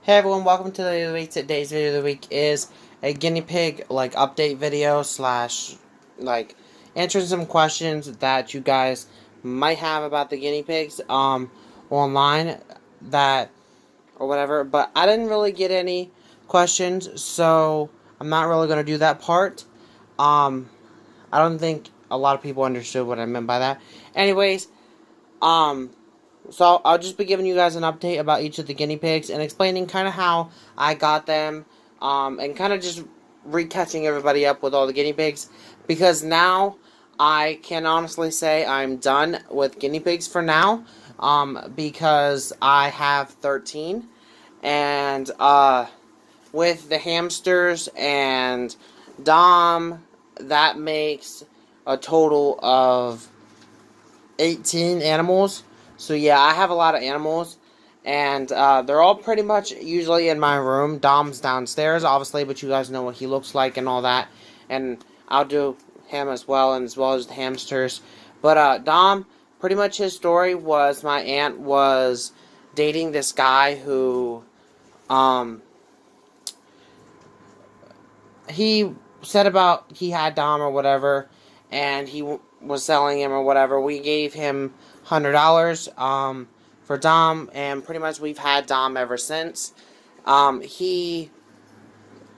Hey everyone, welcome to the video of the week. Today's video of the week is a guinea pig update video slash answering some questions that you guys might have about the guinea pigs online that or whatever. But I didn't really get any questions, so I'm not really gonna do that part. I don't think a lot of people understood what I meant by that. Anyways, so I'll just be giving you guys an update about each of the guinea pigs and explaining kind of how I got them, and kind of just recatching everybody up with all the guinea pigs, because now I can honestly say I'm done with guinea pigs for now, because I have 13, and with the hamsters and Dom, that makes a total of 18 animals. So yeah, I have a lot of animals, and they're all pretty much usually in my room. Dom's downstairs, obviously, but you guys know what he looks like and all that, and I'll do him as well, and as well as the hamsters. But Dom, pretty much his story was my aunt was dating this guy who, he said about he had Dom or whatever, and he was selling him or whatever. We gave him $100 for Dom, and pretty much we've had Dom ever since. He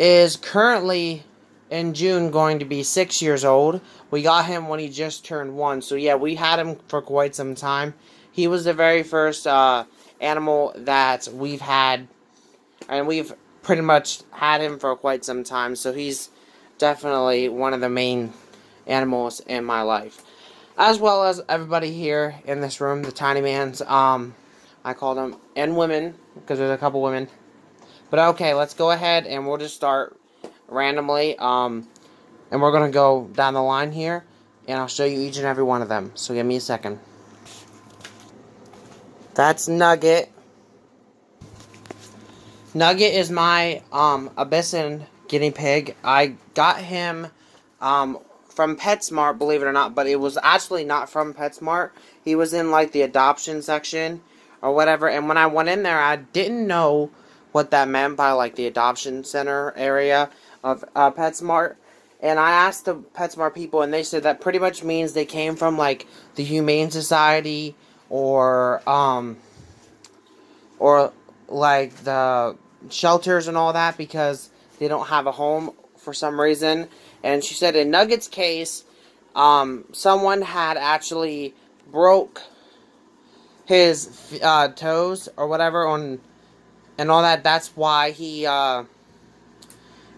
is currently in June going to be 6 years old. We got him when he just turned 1, so yeah, we had him for quite some time. He was the very first animal that we've had, and we've pretty much had him for quite some time, so he's definitely one of the main animals in my life, as well as everybody here in this room, the tiny mans, I call them, and women, because there's a couple women. But okay, let's go ahead and we'll just start randomly, and we're going to go down the line here, and I'll show you each and every one of them, so give me a second. That's Nugget. Nugget is my Abyssinian guinea pig. I got him from PetSmart, believe it or not, but it was actually not from PetSmart. He was in the adoption section or whatever, and when I went in there, I didn't know what that meant by the adoption center area of PetSmart. And I asked the PetSmart people, and they said that pretty much means they came from the Humane Society or the shelters and all that, because they don't have a home for some reason. And she said in Nugget's case, someone had actually broke his toes or whatever on and all that. That's why he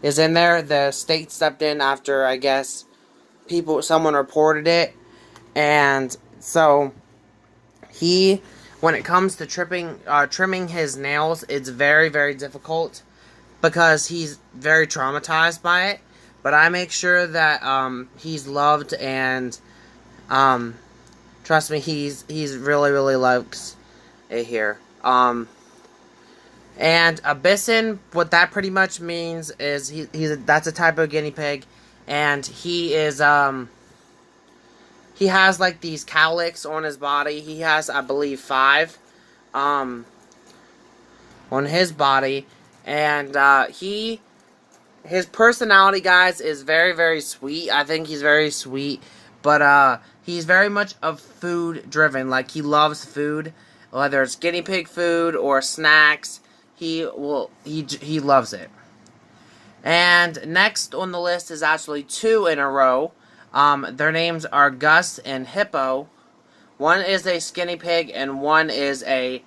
is in there. The state stepped in after, I guess, someone reported it, and so he, when it comes to trimming his nails, it's very, very difficult because he's very traumatized by it. But I make sure that he's loved, and trust me, he's really, really likes it here. And Abyssinian, what that pretty much means is that's a type of guinea pig, and he is he has these cowlicks on his body. He has, I believe, 5 on his body, and his personality, guys, is very, very sweet. I think he's very sweet, but he's very much of food driven. He loves food, whether it's guinea pig food or snacks. He loves it. And next on the list is actually 2 in a row. Their names are Gus and Hippo. One is a skinny pig, and one is a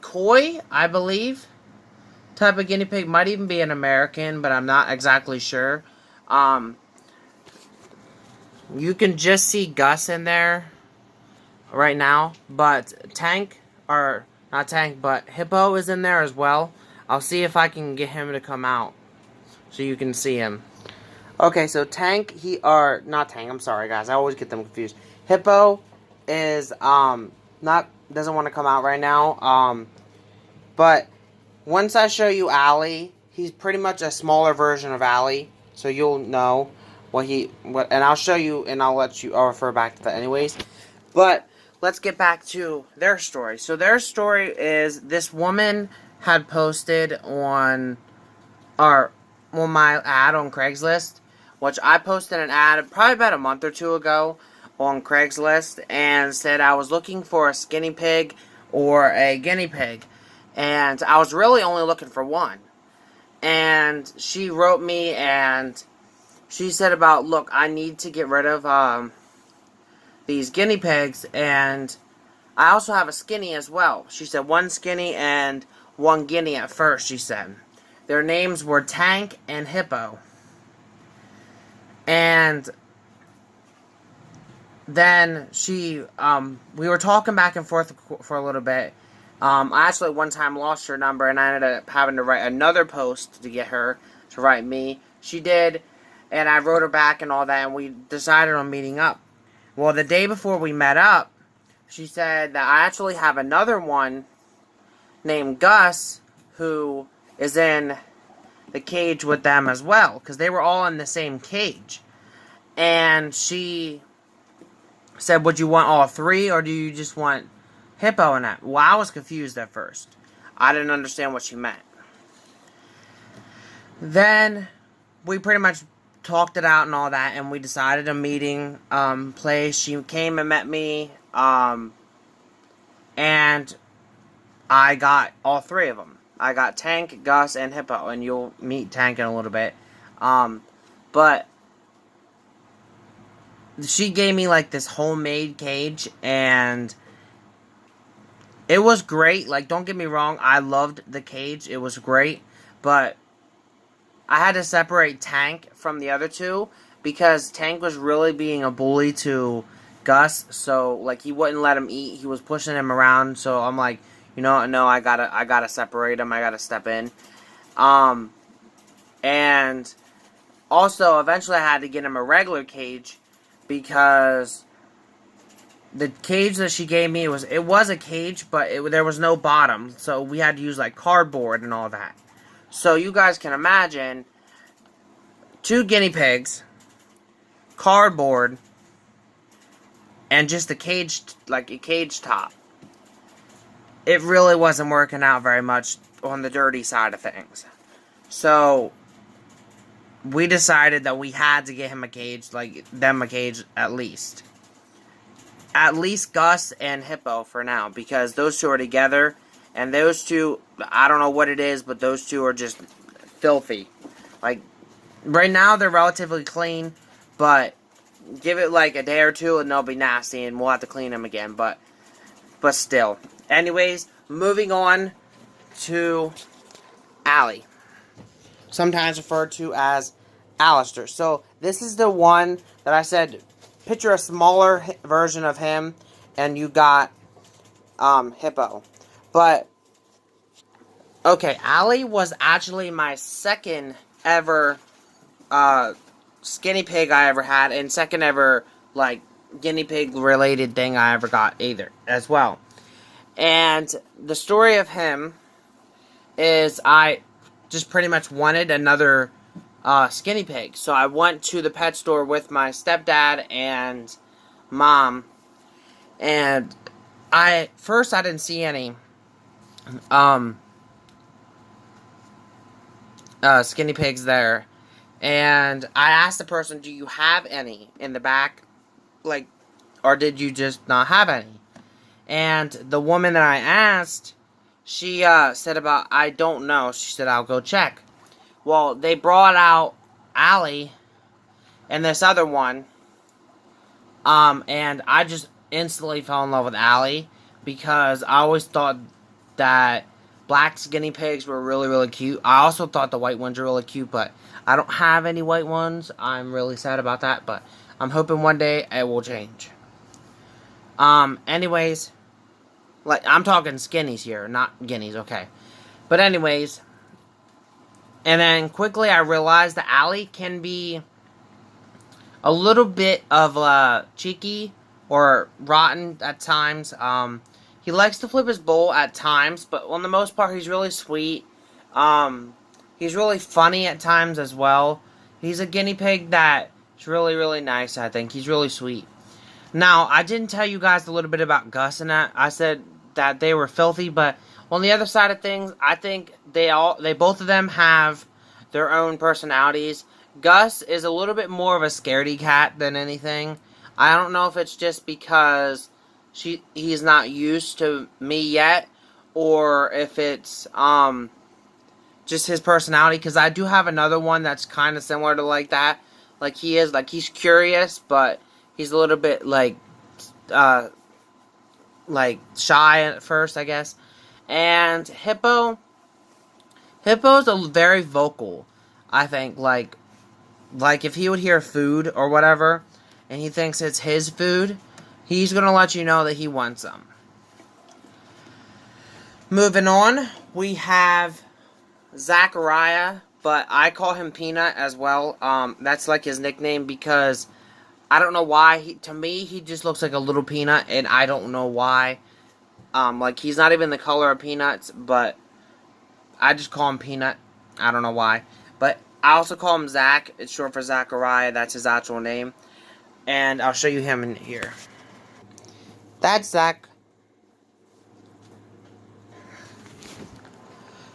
koi, I believe, type of guinea pig. Might even be an American, but I'm not exactly sure. You can just see Gus in there right now, but but Hippo is in there as well. I'll see if I can get him to come out so you can see him. Okay, so not Tank, I'm sorry guys, I always get them confused. Hippo is doesn't want to come out right now. But once I show you Allie, he's pretty much a smaller version of Allie, so you'll know and I'll show you, and I'll refer back to that anyways. But let's get back to their story. So their story is this woman had posted on my ad on Craigslist, which I posted an ad probably about a month or two ago on Craigslist, and said I was looking for a skinny pig or a guinea pig, and I was really only looking for one. And she wrote me, and she said about, look, I need to get rid of these guinea pigs, and I also have a skinny as well. She said one skinny and one guinea at first, she said. Their names were Tank and Hippo. And then we were talking back and forth for a little bit. I actually one time lost her number, and I ended up having to write another post to get her to write me. She did, and I wrote her back and all that, and we decided on meeting up. Well, the day before we met up, she said that I actually have another one named Gus who is in the cage with them as well, because they were all in the same cage. And she said, would you want all three, or do you just want Hippo in that? Well, I was confused at first. I didn't understand what she meant. Then we pretty much talked it out and all that, and we decided a meeting place. She came and met me, and I got all three of them. I got Tank, Gus, and Hippo, and you'll meet Tank in a little bit. But she gave me like this homemade cage, and it was great. Like, don't get me wrong, I loved the cage. It was great, but I had to separate Tank from the other two because Tank was really being a bully to Gus. So, like, he wouldn't let him eat. He was pushing him around. So I'm like, you know, no, I gotta separate him. I gotta step in. And also, eventually, I had to get him a regular cage because the cage that she gave me, it was a cage, but there was no bottom. So we had to use like cardboard and all that. So you guys can imagine 2 guinea pigs, cardboard, and just a cage, like a cage top. It really wasn't working out very much on the dirty side of things. So we decided that we had to get him a cage, like them a cage at least. At least Gus and Hippo for now, because those two are together. And those two, I don't know what it is, but those two are just filthy. Like, right now they're relatively clean, but give it like a day or two and they'll be nasty and we'll have to clean them again. But still. Anyways, moving on to Allie. Sometimes referred to as Alistair. So, this is the one that I said, picture a smaller version of him, and you got Hippo. But, okay, Allie was actually my second ever skinny pig I ever had, and second ever, like, guinea pig related thing I ever got either, as well. And the story of him is I just pretty much wanted another skinny pig. So I went to the pet store with my stepdad and mom, and first I didn't see any skinny pigs there, and I asked the person, do you have any in the back, like, or did you just not have any? And the woman that I asked, she said about, I don't know. She said, I'll go check. Well, they brought out Allie and this other one, and I just instantly fell in love with Allie because I always thought that black guinea pigs were really, really cute. I also thought the white ones were really cute, but I don't have any white ones. I'm really sad about that, but I'm hoping one day it will change. Anyways, like, I'm talking skinnies here, not guineas, okay. But anyways, and then quickly I realized that Allie can be a little bit of cheeky or rotten at times. He likes to flip his bowl at times, but on the most part, he's really sweet. He's really funny at times as well. He's a guinea pig that is really, really nice, I think. He's really sweet. Now, I didn't tell you guys a little bit about Gus and that. I said that they were filthy, but on the other side of things, I think they both of them have their own personalities. Gus is a little bit more of a scaredy cat than anything. I don't know if it's just because he's not used to me yet, or if it's just his personality, because I do have another one that's kind of similar to like that. Like he is, like he's curious, but he's a little bit like shy at first, I guess. And Hippo's a very vocal. I think like if he would hear food or whatever, and he thinks it's his food, he's gonna let you know that he wants some. Moving on, we have Zachariah, but I call him Peanut as well. That's like his nickname because I don't know why. To me, he just looks like a little peanut, and I don't know why. Like he's not even the color of peanuts, but I just call him Peanut. I don't know why, but I also call him Zach. It's short for Zachariah. That's his actual name, and I'll show you him in here. That's Zach.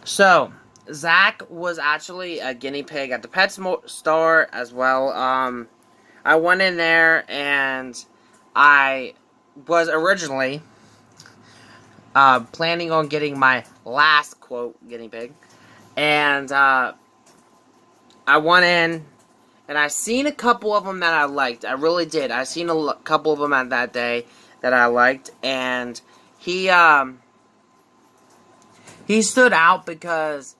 So, Zach was actually a guinea pig at the pet store as well. I went in there and I was originally planning on getting my last, quote, guinea pig. And I went in and I seen a couple of them that I liked. I really did. I seen a couple of them at that day that I liked. And he stood out because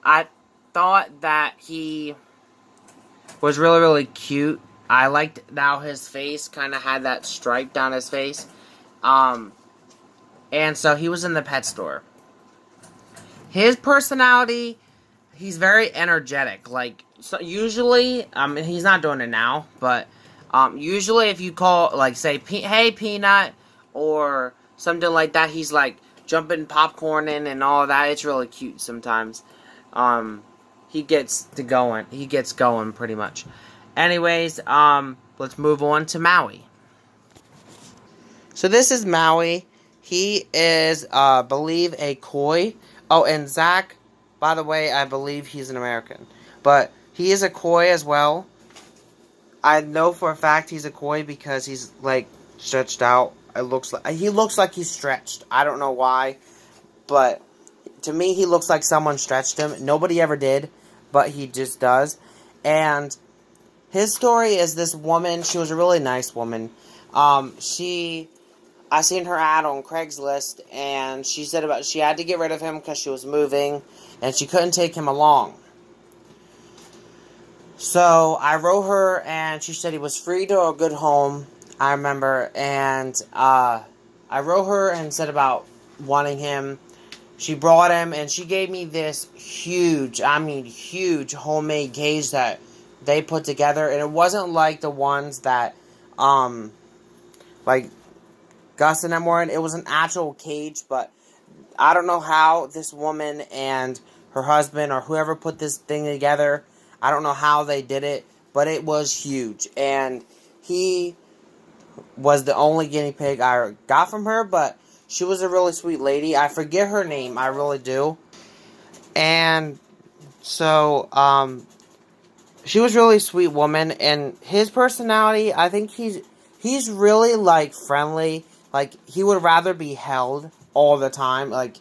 I thought that he was really, really cute. I liked how his face kind of had that stripe down his face. And so he was in the pet store. His personality, he's very energetic. Like, so usually, he's not doing it now, but usually if you call, like, say, hey, Peanut, or something like that, he's like jumping popcorn in and all of that. It's really cute sometimes. He gets going pretty much. Anyways, let's move on to Maui. So this is Maui. He is, believe, a koi. Oh, and Zach, by the way, I believe he's an American. But he is a koi as well. I know for a fact he's a koi because he's, like, stretched out. He looks like he's stretched. I don't know why. But to me, he looks like someone stretched him. Nobody ever did, but he just does. And his story is this woman. She was a really nice woman. I seen her ad on Craigslist, and she said she had to get rid of him because she was moving, and she couldn't take him along. So I wrote her, and she said he was free to a good home. I remember, and I wrote her and said about wanting him. She brought him, and she gave me this huge homemade cage that they put together, and it wasn't like the ones that, like Gus and them were in. It was an actual cage, but I don't know how this woman and her husband or whoever put this thing together, I don't know how they did it, but it was huge, and he was the only guinea pig I got from her, but she was a really sweet lady. I forget her name, I really do. And so, she was a really sweet woman, and his personality, I think he's really, like, friendly. Like, he would rather be held all the time. Like,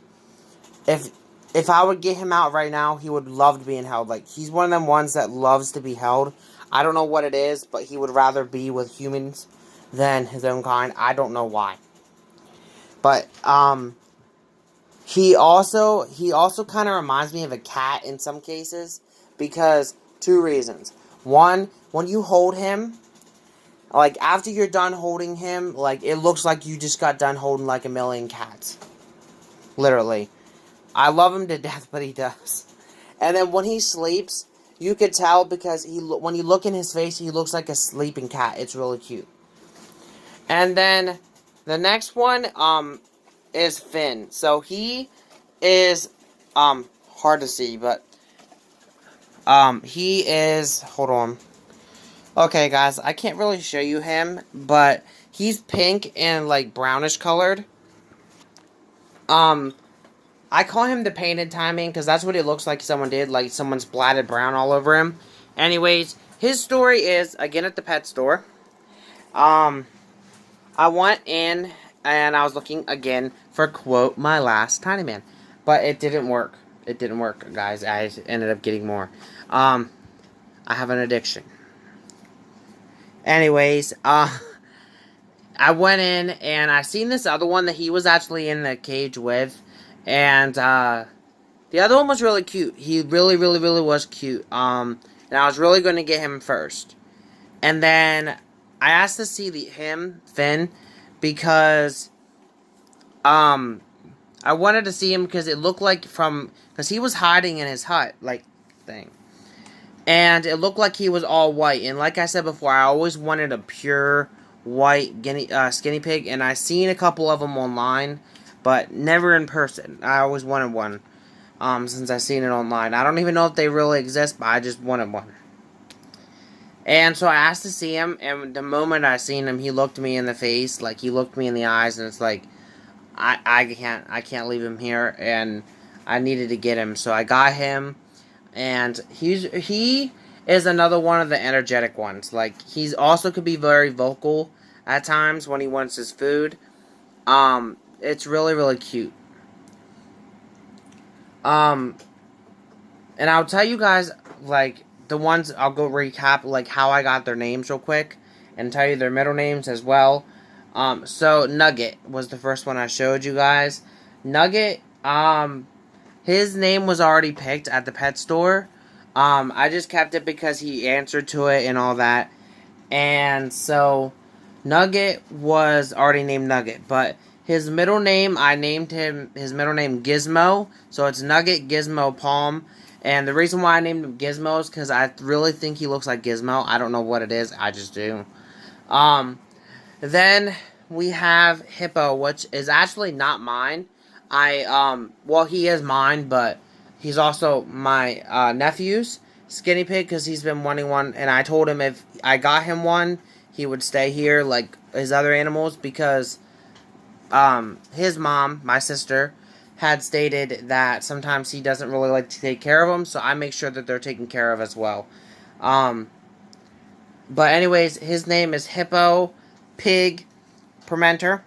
if I would get him out right now, he would love being held. Like, he's one of them ones that loves to be held. I don't know what it is, but he would rather be with humans than his own kind. I don't know why. But, he also kind of reminds me of a cat in some cases, because two reasons. One, when you hold him, like, after you're done holding him, like, it looks like you just got done holding, like, a million cats. Literally. I love him to death, but he does. And then when he sleeps, you could tell because when you look in his face, he looks like a sleeping cat. It's really cute. And then the next one, is Finn. So he is, hard to see, but, he is, hold on. Okay, guys, I can't really show you him, but He's pink and like brownish colored. I call him the painted timing because that's what it looks like someone did, like someone's blatted brown all over him. Anyways, his story is, again at the pet store. I went in and I was looking again for, quote, my last Tiny Man. But it didn't work. It didn't work, guys. I ended up getting more. I have an addiction. Anyways, I went in and I seen this other one that he was actually in the cage with. And, the other one was really cute. He really, really, really was cute. And I was really going to get him first. And then I asked to see Finn, because, I wanted to see him because it looked like because he was hiding in his hut, like, thing. And it looked like he was all white. And like I said before, I always wanted a pure white skinny pig. And I seen a couple of them online, but never in person. I always wanted one, since I seen it online. I don't even know if they really exist, but I just wanted one. And so I asked to see him, and the moment I seen him, he looked me in the face, like he looked me in the eyes, and it's like, I can't leave him here, and I needed to get him, so I got him, and he is another one of the energetic ones. Like, he's also could be very vocal at times when he wants his food. It's really, really cute. And I'll tell you guys, like, the ones, I'll go recap, like, how I got their names real quick, and tell you their middle names as well. So, Nugget was the first one I showed you guys. Nugget, his name was already picked at the pet store. I just kept it because he answered to it and all that. And so, Nugget was already named Nugget, but his middle name, I named his middle name Gizmo, so it's Nugget Gizmo Palm. And the reason why I named him Gizmo is because I really think he looks like Gizmo. I don't know what it is, I just do. Then we have Hippo, which is actually not mine. Well, he is mine, but he's also my nephew's skinny pig because he's been wanting one. And I told him if I got him one, he would stay here like his other animals because his mom, my sister, had stated that sometimes he doesn't really like to take care of them, so I make sure that they're taken care of as well. But anyways, his name is Hippo Pig Permenter.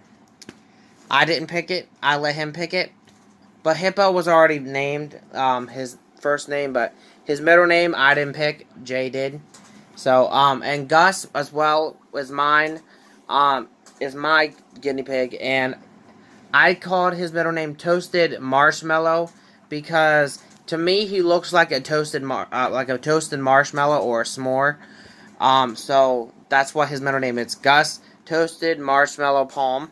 I didn't pick it. I let him pick it. But Hippo was already named, his first name, but his middle name I didn't pick. Jay did. So, and Gus as well was mine, is my guinea pig, and I called his middle name Toasted Marshmallow because to me he looks like a toasted marshmallow or a s'more. So that's what his middle name is. Gus Toasted Marshmallow Palm.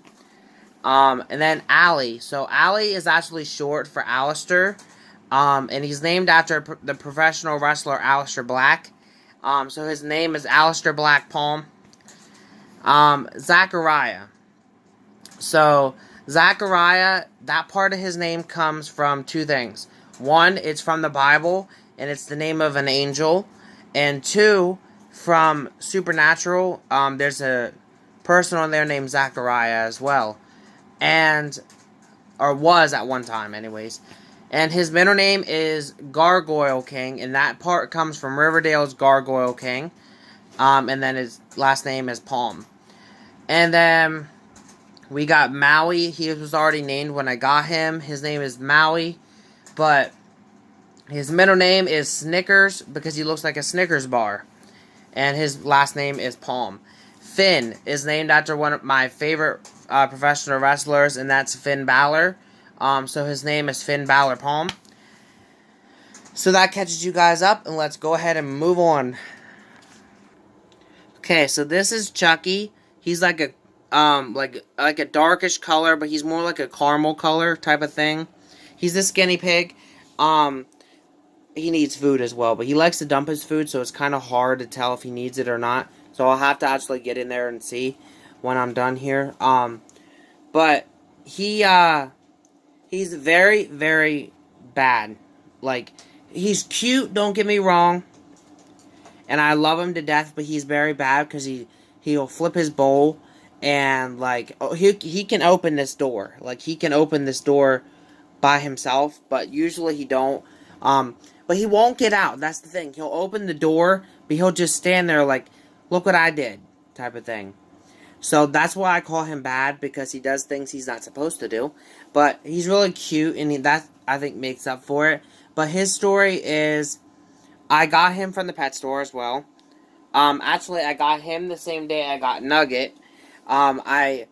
And then Allie. So Allie is actually short for Alistair. And he's named after the professional wrestler Alistair Black. So his name is Alistair Black Palm. Zachariah. So Zachariah, that part of his name comes from two things. One, it's from the Bible, and it's the name of an angel. And two, from Supernatural, there's a person on there named Zachariah as well. Or was at one time, anyways. And his middle name is Gargoyle King, and that part comes from Riverdale's Gargoyle King. And then his last name is Palm. And then we got Maui. He was already named when I got him. His name is Maui. But his middle name is Snickers because he looks like a Snickers bar. And his last name is Palm. Finn is named after one of my favorite professional wrestlers, and that's Finn Balor. So his name is Finn Balor Palm. So that catches you guys up, and let's go ahead and move on. Okay, so this is Chucky. He's like a like a darkish color, but he's more like a caramel color type of thing. He's a skinny pig. He needs food as well, but he likes to dump his food, so it's kind of hard to tell if he needs it or not. So I'll have to actually get in there and see when I'm done here. But he's very, very bad. Like, he's cute, don't get me wrong, and I love him to death, but he's very bad because he'll flip his bowl, and like, oh, he can open this door. Like, he can open this door by himself, but usually he don't. But he won't get out. That's the thing. He'll open the door, but he'll just stand there like, look what I did, type of thing. So that's why I call him bad, because he does things he's not supposed to do. But he's really cute, and that, I think, makes up for it. But his story is, I got him from the pet store as well. Actually, I got him the same day I got Nugget. I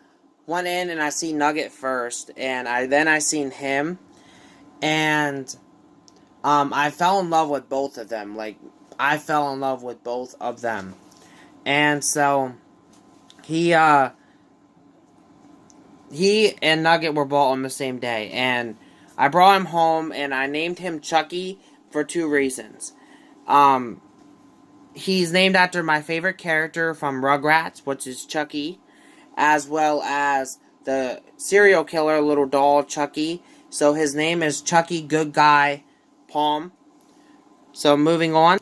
went in and I seen Nugget first, and I seen him, and I fell in love with both of them. Like, I fell in love with both of them, and so he and Nugget were bought on the same day, and I brought him home, and I named him Chucky for 2 reasons. He's named after my favorite character from Rugrats, which is Chucky, as well as the serial killer little doll Chucky. So his name is Chucky Good Guy Palm. So moving on.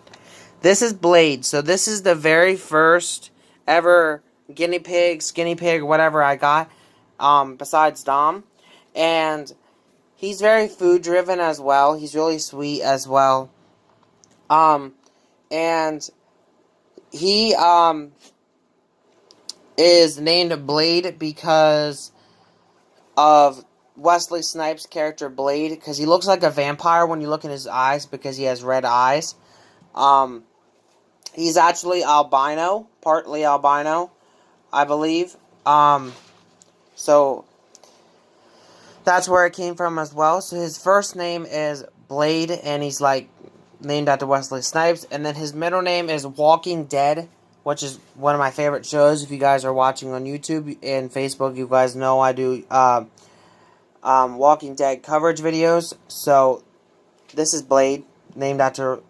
This is Blade. So this is the very first ever guinea pig, whatever I got, besides Dom. And he's very food driven as well. He's really sweet as well. And he, is named Blade because of Wesley Snipes' character Blade, because he looks like a vampire when you look in his eyes, because he has red eyes. He's actually albino, partly albino, I believe. So that's where it came from as well. So his first name is Blade, and he's like named after Wesley Snipes, and then his middle name is Walking Dead, which is one of my favorite shows. If you guys are watching on YouTube and Facebook, you guys know I do Walking Dead coverage videos. So this is Blade, named after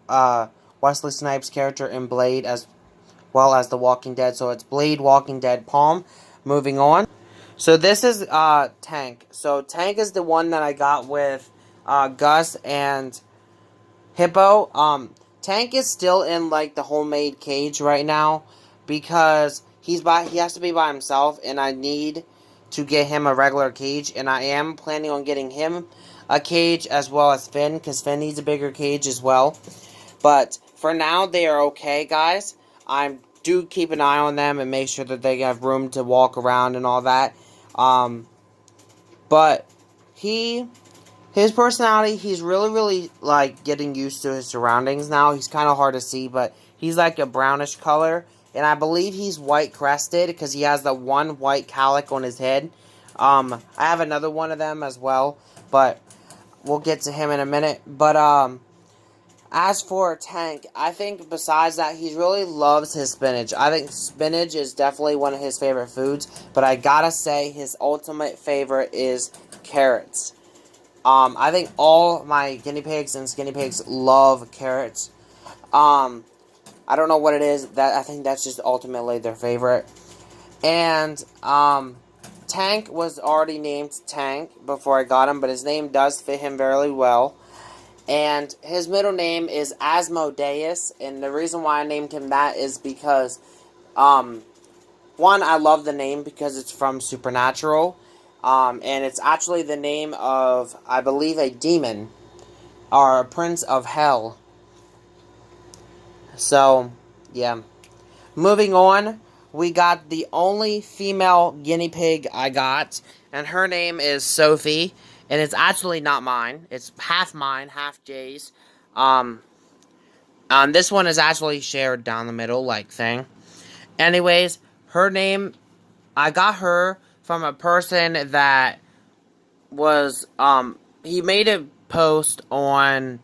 Wesley Snipes' character in Blade, as well as The Walking Dead. So it's Blade, Walking Dead, Palm. Moving on. So this is Tank. So Tank is the one that I got with Gus and Hippo. Tank is still in like the homemade cage right now, because he has to be by himself, and I need to get him a regular cage, and I am planning on getting him a cage as well as Finn, because Finn needs a bigger cage as well. But for now, they are okay, guys. I do keep an eye on them and make sure that they have room to walk around and all that. But his personality, he's really, like, getting used to his surroundings now. He's kind of hard to see, but he's like a brownish color. And I believe he's white-crested, because he has the one white cowlick on his head. I have another one of them as well, but we'll get to him in a minute. But, as for Tank, I think besides that, he really loves his spinach. I think spinach is definitely one of his favorite foods, but I gotta say, his ultimate favorite is carrots. I think all my guinea pigs and skinny pigs love carrots. I don't know what it is. I think that's just ultimately their favorite. And, Tank was already named Tank before I got him, but his name does fit him very well. And his middle name is Asmodeus, and the reason why I named him that is because, one, I love the name because it's from Supernatural. And it's actually the name of, I believe, a demon, or a prince of hell. So, yeah. Moving on, we got the only female guinea pig I got, and her name is Sophie, and it's actually not mine. It's half mine, half Jay's. This one is actually shared down the middle, like thing. Anyways, her name, I got her from a person that was, he made a post on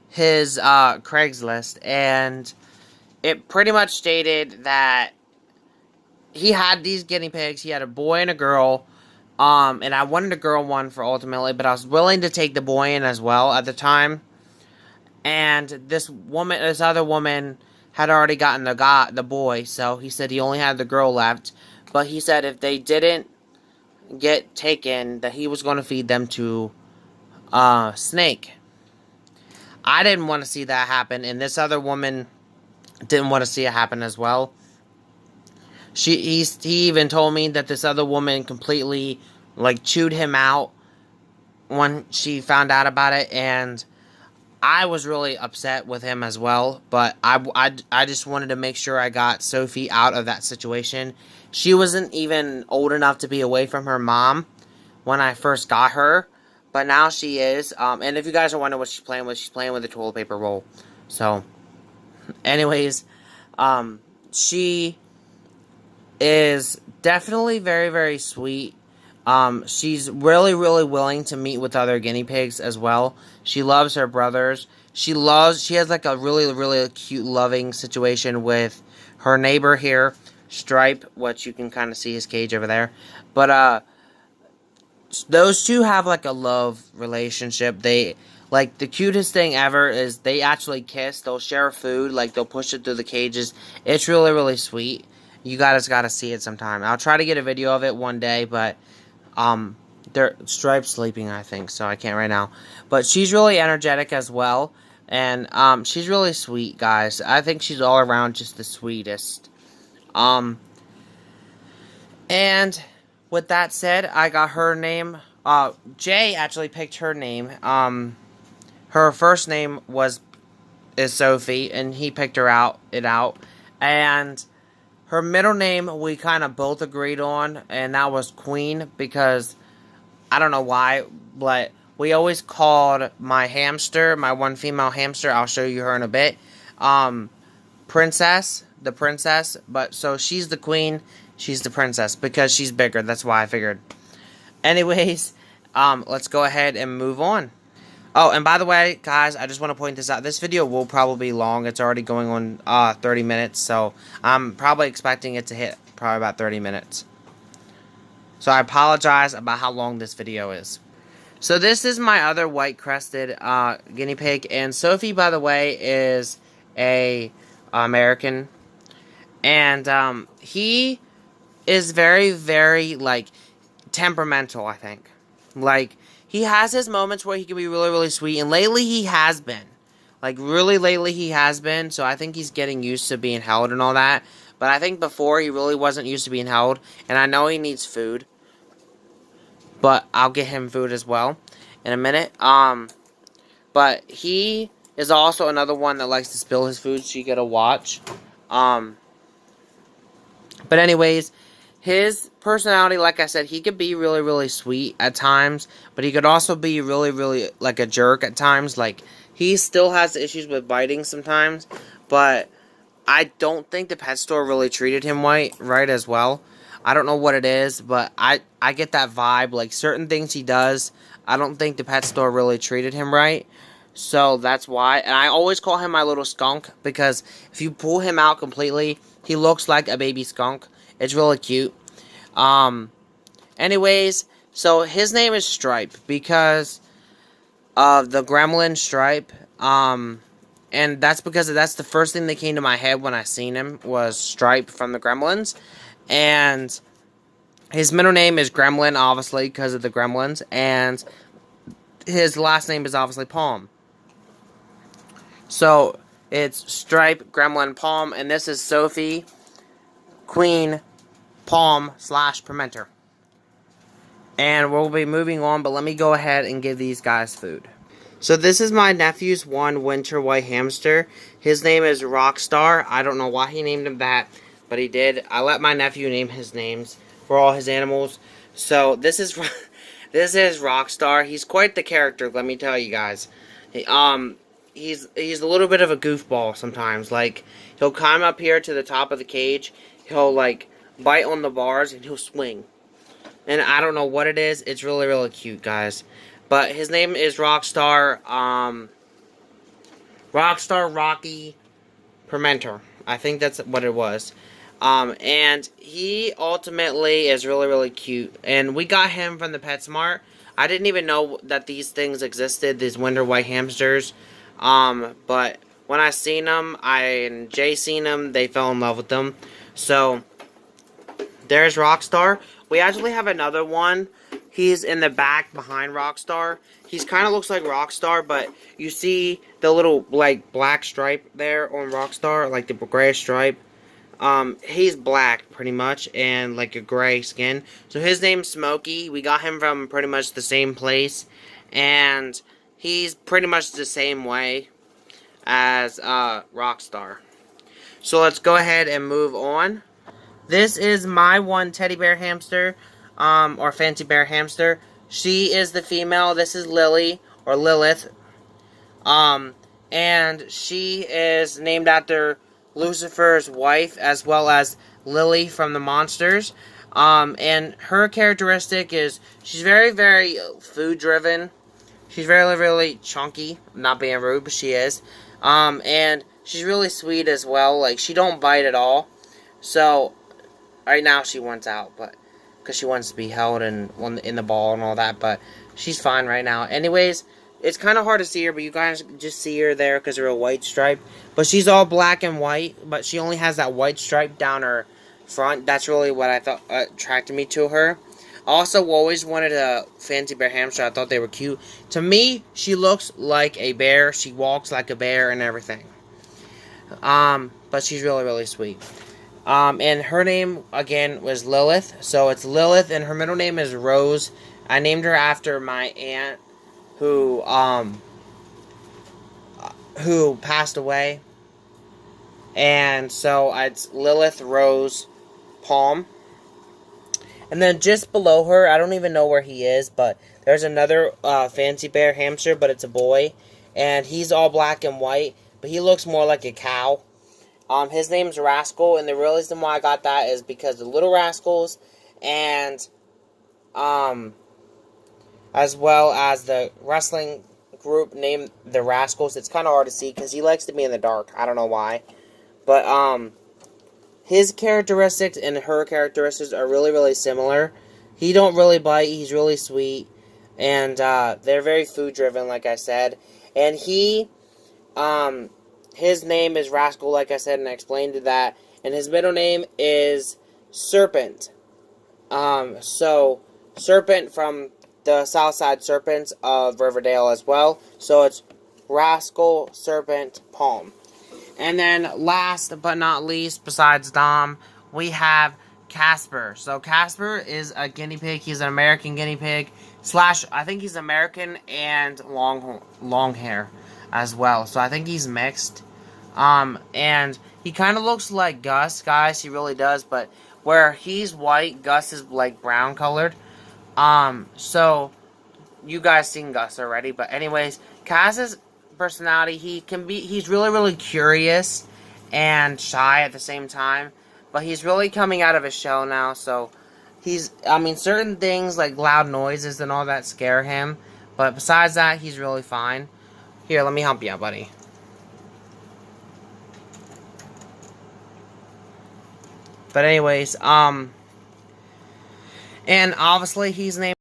his, Craigslist, and it pretty much stated that he had these guinea pigs. He had a boy and a girl, and I wanted a girl one for ultimately, but I was willing to take the boy in as well at the time, and this other woman had already gotten the boy, so he said he only had the girl left, but he said if they didn't get taken, that he was going to feed them to Snake. I didn't want to see that happen, and this other woman didn't want to see it happen as well. He even told me that this other woman completely like chewed him out when she found out about it, and I was really upset with him as well. But I just wanted to make sure I got Sophie out of that situation. She wasn't even old enough to be away from her mom when I first got her, but now she is. And if you guys are wondering what she's playing with a toilet paper roll. So, anyways, she is definitely very, very sweet. She's really, really willing to meet with other guinea pigs as well. She loves her brothers. She has like a really, really cute, loving situation with her neighbor here, Stripe, which you can kind of see his cage over there. But, those two have like a love relationship. They, like, the cutest thing ever is they actually kiss. They'll share food. Like, they'll push it through the cages. It's really, really sweet. You guys gotta see it sometime. I'll try to get a video of it one day, but they're Stripe's sleeping, I think, so I can't right now. But she's really energetic as well, and she's really sweet, guys. I think she's all around just the sweetest. And with that said, I got her name. Jay actually picked her name. Her first name is Sophie, and he picked it out, and her middle name we kind of both agreed on, and that was Queen, because I don't know why, but we always called my hamster, my one female hamster, I'll show you her in a bit, Princess, the princess, but so she's the queen, she's the princess, because she's bigger, that's why I figured. Anyways, let's go ahead and move on. Oh, and by the way, guys, I just want to point this out. This video will probably be long. It's already going on 30 minutes, so I'm probably expecting it to hit probably about 30 minutes. So I apologize about how long this video is. So this is my other white-crested guinea pig, and Sophie, by the way, is a American, and he is very, very, like, temperamental, I think. Like, he has his moments where he can be really, really sweet, and lately he has been. Like, really lately he has been, so I think he's getting used to being held and all that. But I think before he really wasn't used to being held, and I know he needs food. But I'll get him food as well in a minute. But he is also another one that likes to spill his food, so you gotta watch. But anyways, his personality, like I said, he could be really, really sweet at times, but he could also be really, really, like, a jerk at times. Like, he still has issues with biting sometimes, but I don't think the pet store really treated him right as well. I don't know what it is, but I get that vibe. Like, certain things he does, I don't think the pet store really treated him right. So, that's why. And I always call him my little skunk, because if you pull him out completely, he looks like a baby skunk. It's really cute. Anyways, so his name is Stripe because of the gremlin Stripe. And that's because that's the first thing that came to my head when I seen him was Stripe from the Gremlins. And his middle name is Gremlin, obviously, because of the Gremlins. And his last name is obviously Palm. So, it's Stripe, Gremlin, Palm, and this is Sophie, Queen, Palm / Permenter. And we'll be moving on, but let me go ahead and give these guys food. So this is my nephew's one winter white hamster. His name is Rockstar. I don't know why he named him that, but he did. I let my nephew name his names for all his animals. So this is Rockstar. He's quite the character, let me tell you guys. He's a little bit of a goofball sometimes. Like, he'll climb up here to the top of the cage. He'll, like, bite on the bars and he'll swing. And I don't know what it is. It's really, really cute, guys. But his name is Rockstar. Rockstar Rocky Permenter. I think that's what it was. And he ultimately is really, really cute. And we got him from the PetSmart. I didn't even know that these things existed, these winter white hamsters. But when I seen them, and Jay seen them, they fell in love with them. So, there's Rockstar. We actually have another one. He's in the back behind Rockstar. He's kind of looks like Rockstar, but you see the little, like, black stripe there on Rockstar, like the grayish stripe. He's black pretty much and like a gray skin. So his name's Smokey. We got him from pretty much the same place, and he's pretty much the same way as Rockstar. So let's go ahead and move on. This is my one teddy bear hamster, or fancy bear hamster. She is the female. This is Lily or Lilith. And she is named after Lucifer's wife, as well as Lily from the Monsters. And her characteristic is she's very, very food driven. She's really, really chunky. Not being rude, but she is. And she's really sweet as well. Like, she don't bite at all. So, right now she wants out, but because she wants to be held and in the ball and all that. But she's fine right now. Anyways, it's kind of hard to see her, but you guys just see her there because of her white stripe. But she's all black and white, but she only has that white stripe down her front. That's really what I thought attracted me to her. I also always wanted a fancy bear hamster. I thought they were cute. To me, she looks like a bear. She walks like a bear and everything. But she's really, really sweet. And her name, again, was Lilith. So it's Lilith, and her middle name is Rose. I named her after my aunt who passed away. And so it's Lilith Rose Palm. And then just below her, I don't even know where he is, but there's another fancy bear hamster, but it's a boy. And he's all black and white, but he looks more like a cow. His name's Rascal, and the reason why I got that is because the Little Rascals and as well as the wrestling group named the Rascals. It's kind of hard to see because he likes to be in the dark. I don't know why. But his characteristics and her characteristics are really, really similar. He don't really bite. He's really sweet. And they're very food-driven, like I said. And his name is Rascal, like I said, and I explained that. And his middle name is Serpent. So, Serpent from the Southside Serpents of Riverdale as well. So, it's Rascal, Serpent, Palm. And then, last but not least, besides Dom, we have Casper. So, Casper is a guinea pig. He's an American guinea pig. I think he's American and long hair as well. So, I think he's mixed. And he kind of looks like Gus, guys. He really does. But where he's white, Gus is, like, brown colored. So, you guys seen Gus already. But anyways, Cass's personality, he's really, really curious and shy at the same time, but he's really coming out of his shell now, so certain things like loud noises and all that scare him, but besides that, he's really fine. Here, let me help you out, buddy. But anyways, and obviously he's named